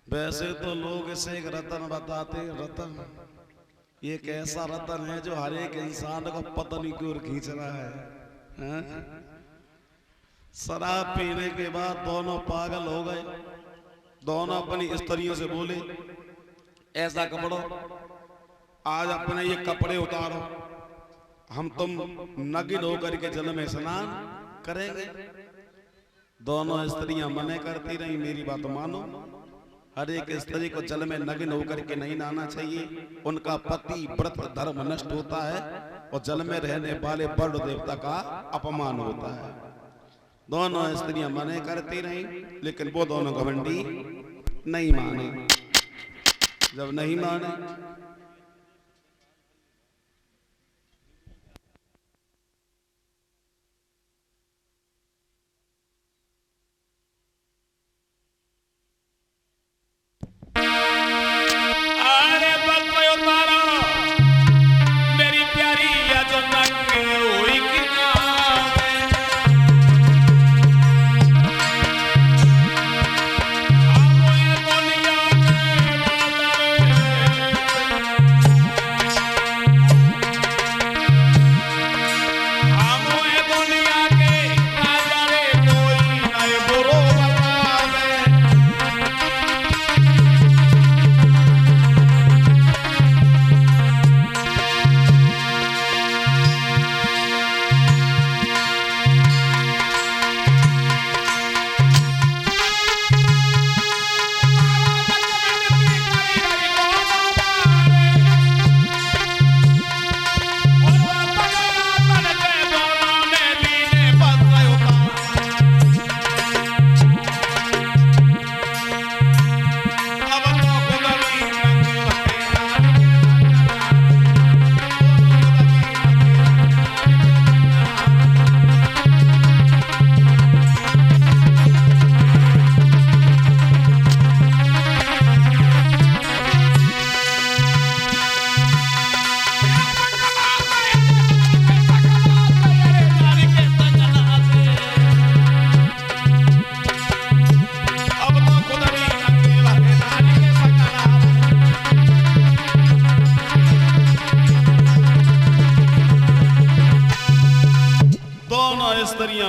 वैसे तो लोग इसे एक रतन बताते हैं। रतन ये एक ऐसा रतन है जो हर एक इंसान को पतन की ओर खींच रहा है, हैं? शराब पीने के बाद दोनों पागल हो गए। दोनों अपनी स्त्रियों से बोले, ऐसा कपड़ो, आज अपने ये कपड़े उतारो, हम तुम नग्न होकर के जल में स्नान करेंगे। दोनों स्त्रियां मने करती रही, मेरी बात मानो, हर एक स्त्री को जल में नग्न होकर के नहीं नहाना चाहिए। उनका पति व्रत धर्म नष्ट होता है और जल में रहने वाले वरुण देवता का अपमान होता है। दोनों स्त्रियां मने करती रही, लेकिन वो दोनों घमंडी नहीं माने। जब नहीं माने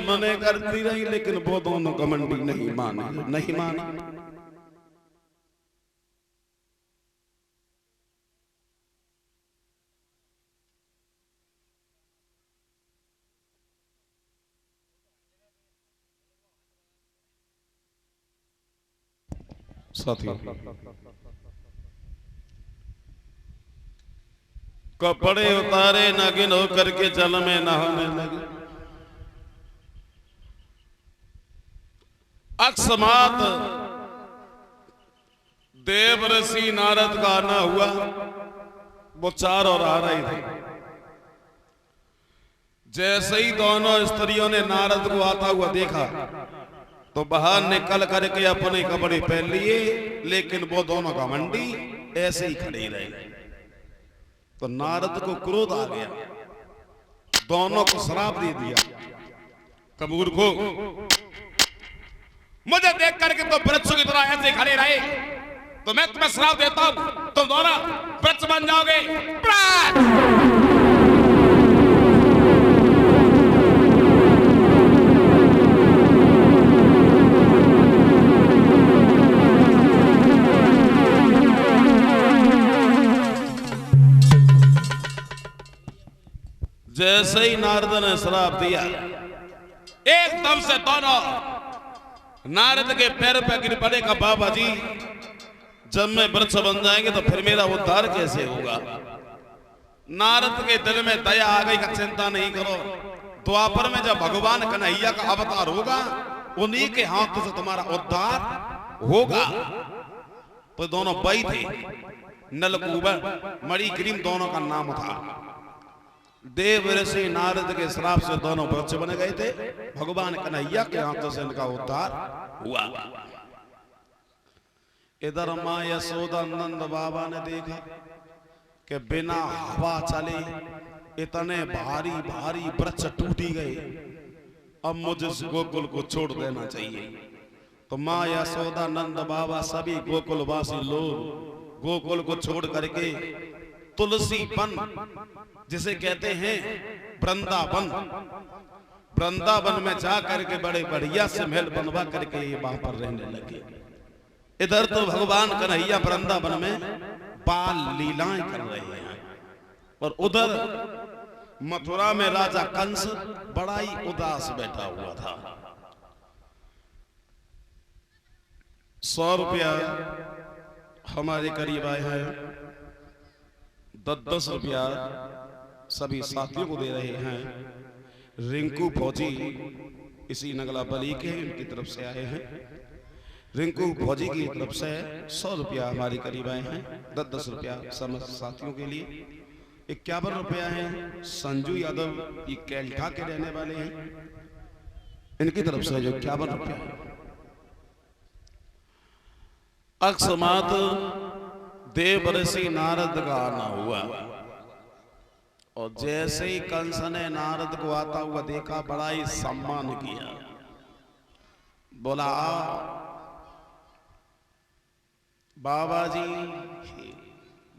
मने करती रही, लेकिन वो दोनों घमंडी नहीं माने। नहीं माने साथी, कपड़े उतारे नागिन होकर के जल में नहाने लगे। अकस्मात देव ऋषि नारद का आना हुआ। वो चार और आ रहे थे। जैसे ही दोनों स्त्रियों ने नारद को आता हुआ देखा तो बाहर निकल करके अपने कपड़े पहन लिए, लेकिन वो दोनों घमंडी ऐसे ही खड़े रहे। तो नारद को क्रोध आ गया, दोनों को श्राप दे दिया, कबूर को मुझे देख करके तो वृक्ष की तरह ऐसे खड़े रहे तो मैं तुम्हें श्राप देता हूं, तुम दोनों वृक्ष बन जाओगे। जैसे ही नारद ने श्राप दिया, एकदम से दोनों नारद के पैर पे गिर पड़े का बाबा जी, जब मैं वृक्ष बन जाएंगे तो फिर मेरा उद्धार कैसे होगा। नारद के दिल में दया आ गई का चिंता नहीं करो, द्वापर में जब भगवान कन्हैया का अवतार होगा उन्हीं के हाथों से तुम्हारा उद्धार होगा। तो दोनों भाई थे, नलकूबर मणिग्रीव दोनों का नाम था। देव ऋषि नारद के श्राप से दोनों वृक्ष बन गए थे। भगवान कन्हैया के हाथों से इनका उद्धार हुआ। इधर मां यशोदा नंद बाबा ने देखा कि बिना हवा चले इतने भारी भारी वृक्ष टूटी गए, अब मुझे गोकुल को छोड़ देना चाहिए। तो माँ यशोदा नंद बाबा सभी गोकुलवासी लोग गोकुल को छोड़ करके तुलसी वन जिसे कहते हैं वृंदावन, वृंदावन में जा करके बड़े बढ़िया से महल बनवा करके ये वहां पर रहने लगे। इधर तो भगवान कन्हैया वृंदावन में बाल लीलाएं कर रहे हैं और उधर मथुरा में राजा कंस बड़ा ही उदास बैठा हुआ था। 100 रुपया हमारे करीब आए हैं, 10-10 रुपया सभी साथियों को दे रहे हैं। रिंकू फौजी इसी नगला बली के इनकी तरफ से आए हैं। रिंकू फौजी की तरफ से 100 रुपया हमारे करीब आए हैं, 10-10 रुपया समस्त साथियों के लिए। 51 रुपया है संजू यादव, ये कैल्ठा के रहने वाले हैं, इनकी तरफ से जो 51 रुपया है। अकस्मात देव ऋषि नारद का आना हुआ और जैसे ही कंस ने नारद को आता हुआ देखा, बड़ा ही सम्मान किया, बोला बाबा जी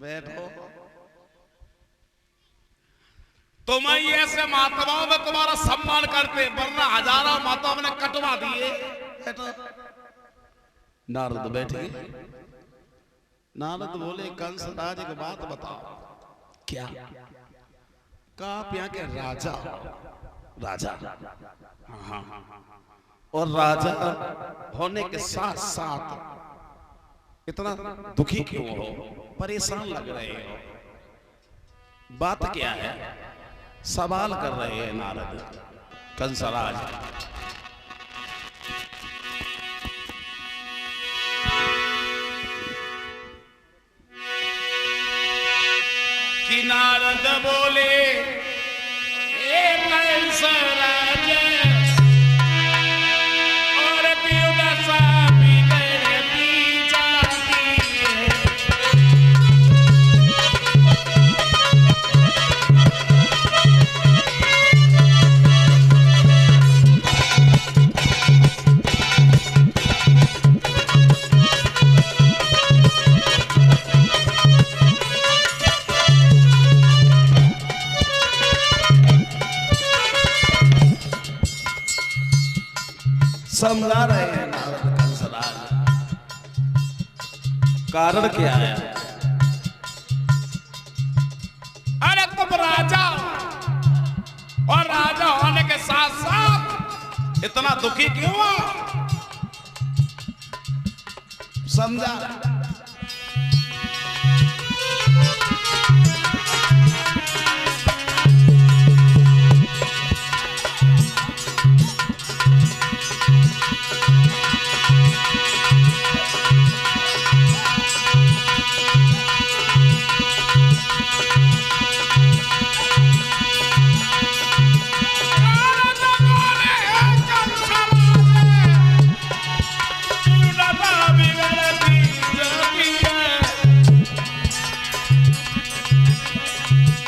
बैठो। तुम ऐसे महात्माओं में तुम्हारा सम्मान करते, वरना हजारों माताओं ने कटवा दिए। नारद बैठे। नारद बोले कंस राज की बात बताओ। क्या? कहा आप यहाँ के राजा? राजा हाँ, और राजा होने के साथ साथ इतना दुखी क्यों हो, परेशान लग रहे हो, बात क्या है? सवाल कर रहे हैं नारद कंसराज। कि नारद बोले ए कंसराज और विदशा बिगड़ती जाती है। समझा रहे हैं नारद कंसराज, कारण क्या है? अरे तुम राजा और राजा होने के साथ साथ इतना दुखी क्यों हो? समझा?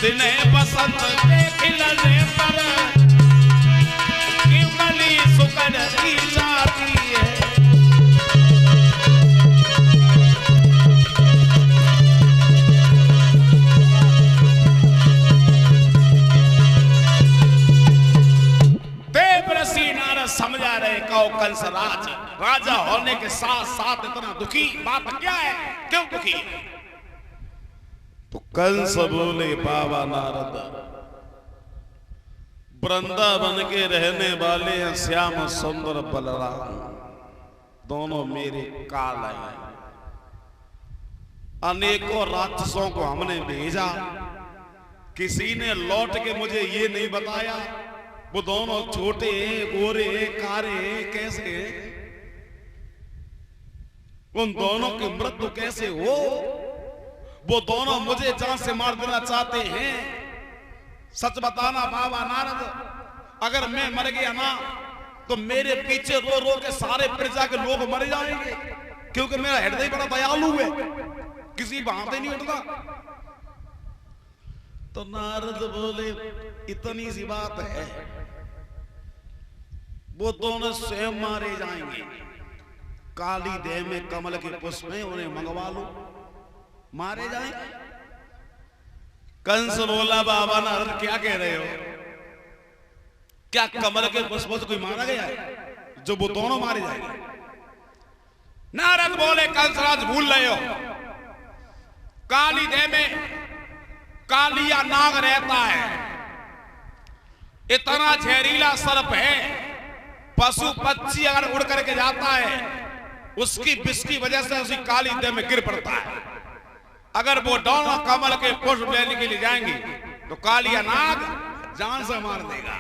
दिने बसंत के खिलने पर कि कली सुकड़ती जाती है। देव ऋषि नारद समझा रहे कहो कंसराज राजा होने के साथ साथ इतना दुखी, बात क्या है, क्यों दुखी है? तो कंस बोले बाबा नारद, वृंदावन के रहने वाले हैं श्याम सुंदर बलराम, दोनों मेरे काल हैं। अनेकों राक्षसों को हमने भेजा, किसी ने लौट के मुझे ये नहीं बताया वो दोनों छोटे गोरे कारे कैसे, उन दोनों की मृत्यु कैसे हो? वो दोनों मुझे जान से मार देना चाहते हैं। सच बताना बाबा नारद, अगर मैं मर गया ना तो मेरे पीछे रो रो के सारे प्रजा के लोग मर जाएंगे, क्योंकि मेरा हृदय बड़ा दयालु है, किसी बात ही नहीं उठता। तो नारद बोले इतनी सी बात है, वो दोनों स्वयं मारे जाएंगे। काली देह में कमल के पुष्प में उन्हें मंगवा लो, मारे जाए। कंस बोला बाबा नारद क्या कह रहे हो, क्या कमल के पुष्पों से कोई मारा गया है जो वो दोनों मारे जाएंगे? नारद बोले कंसराज भूल रहे हो, काली देह में कालिया नाग रहता है, इतना जहरीला सर्प है, पशु पक्षी अगर उड़ करके जाता है उसकी विष की वजह से उसी काली देह में गिर पड़ता है। अगर वो दोनों कमल के पुष्प लेने के लिए जाएंगे तो कालिया नाग जान से मार देगा।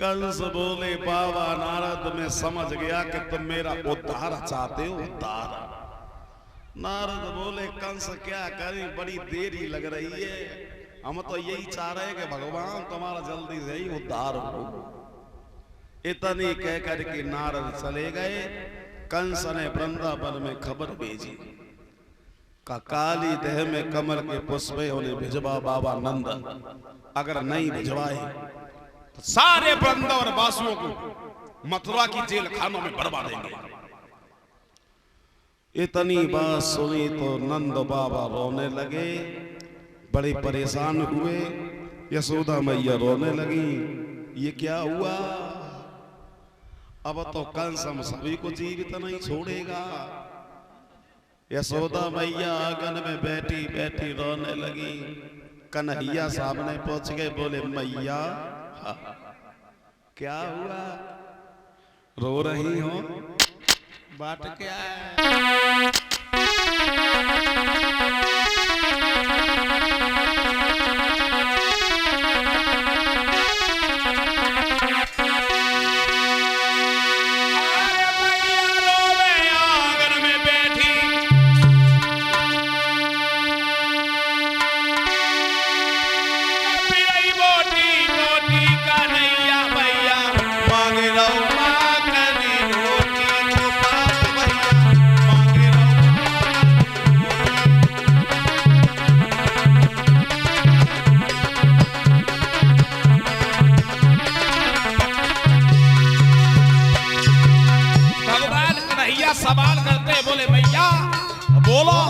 कंस बोले बाबा नारद मैं समझ गया कि तुम मेरा उद्धार चाहते हो, उद्धार। नारद बोले कंस क्या करें, बड़ी देरी लग रही है, हम तो यही चाह रहे हैं कि भगवान तुम्हारा जल्दी से ही उद्धार हो। इतनी कह करके नारद चले गए। कंस ने वृंदावन में खबर भेजी का काली देह में कमल के पुष्प उन्हें भिजवा बाबा नंद, अगर नहीं भिजवाए तो सारे वृंदावन वासियों को मथुरा की जेल खानों में भरवा देंगे। इतनी बात सुनी तो नंद बाबा रोने लगे, बड़े परेशान हुए। यशोदा मैया रोने लगी, ये क्या हुआ, अब तो कंस हम सभी को जीवित नहीं छोड़ेगा। यशोदा मैया आंगन में बैठी बैठी रोने लगी। कन्हैया सामने पहुंच गए, बोले मैया क्या हुआ, रो रही हो, बात क्या है? सवाल करते बोले भैया बोलो,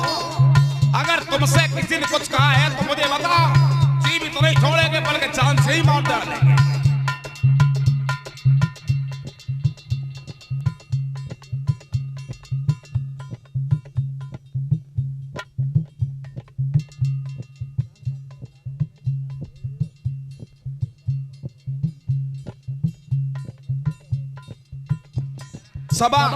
अगर तुमसे किसी ने कुछ कहा है तो मुझे बताओ, जीवित तो नहीं छोड़ेंगे बल्कि जान से ही मार डालेंगे। सवाल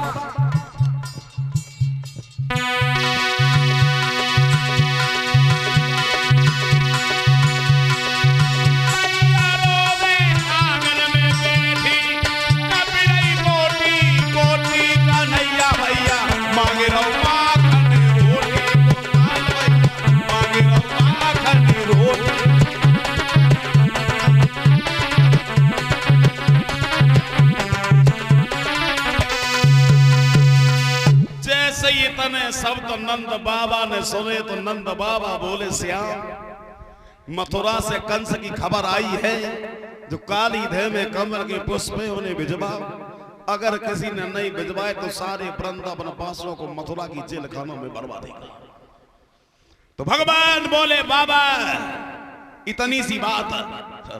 सब तो नंद बाबा ने सुने तो नंद बाबा बोले श्याम, मथुरा से कंस की खबर आई है, जो काली देह में कमल के पुष्प में उन्हें भिजवाओ, अगर किसी ने नहीं भिजवाए तो सारे वृंदावन वासियों को मथुरा की जेल खानों में बर्बाद देगा। तो भगवान बोले बाबा इतनी सी बात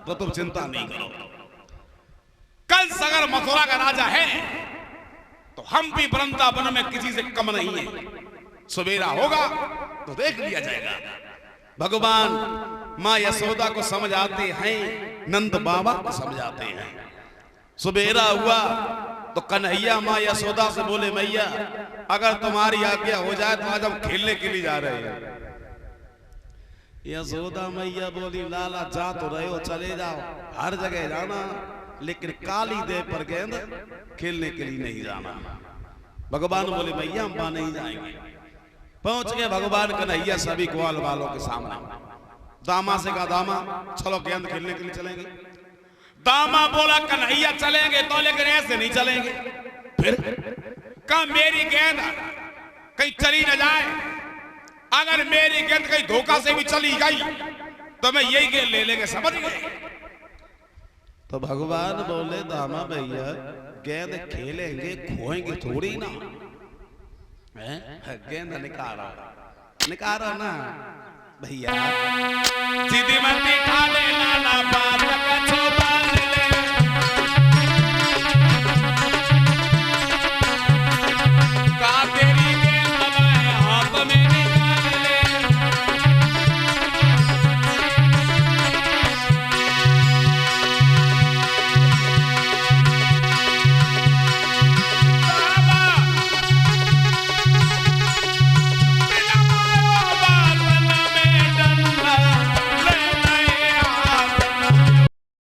तो तुम चिंता नहीं करो, कंस अगर मथुरा का राजा है तो हम भी वृंदावन में किसी से कम नहीं है, सवेरा होगा तो देख लिया जाएगा। भगवान माँ यशोदा को समझ आते हैं, नंद बाबा को समझ आते हैं। सवेरा हुआ तो कन्हैया माँ यशोदा से बोले मैया अगर तुम्हारी आज्ञा हो जाए तो आज हम खेलने के लिए जा रहे हैं। यशोदा मैया बोली लाला जा तो रहे हो, चले जाओ, हर जगह जाना, लेकिन काली देह पर गेंद खेलने के लिए नहीं जाना। भगवान बोले भैया हम वहां नहीं जाएंगे। पहुंच गए भगवान कन्हैया सभी ग्वाल वालों के सामने। दामा से कहा दामा चलो गेंद खेलने के लिए चलेंगे। दामा बोला कन्हैया चलेंगे तो, लेकिन ऐसे नहीं चलेंगे। फिर कहा मेरी गेंद कहीं चली न जाए, अगर मेरी गेंद कहीं धोखा से भी चली गई तो मैं यही गेंद ले लेंगे, समझ गए। तो भगवान बोले दामा भैया गेंद खेलेंगे खोएंगे थोड़ी ना है? गेंद निकालो ना भैया सीधी मती खा ले लाला बात का छोटा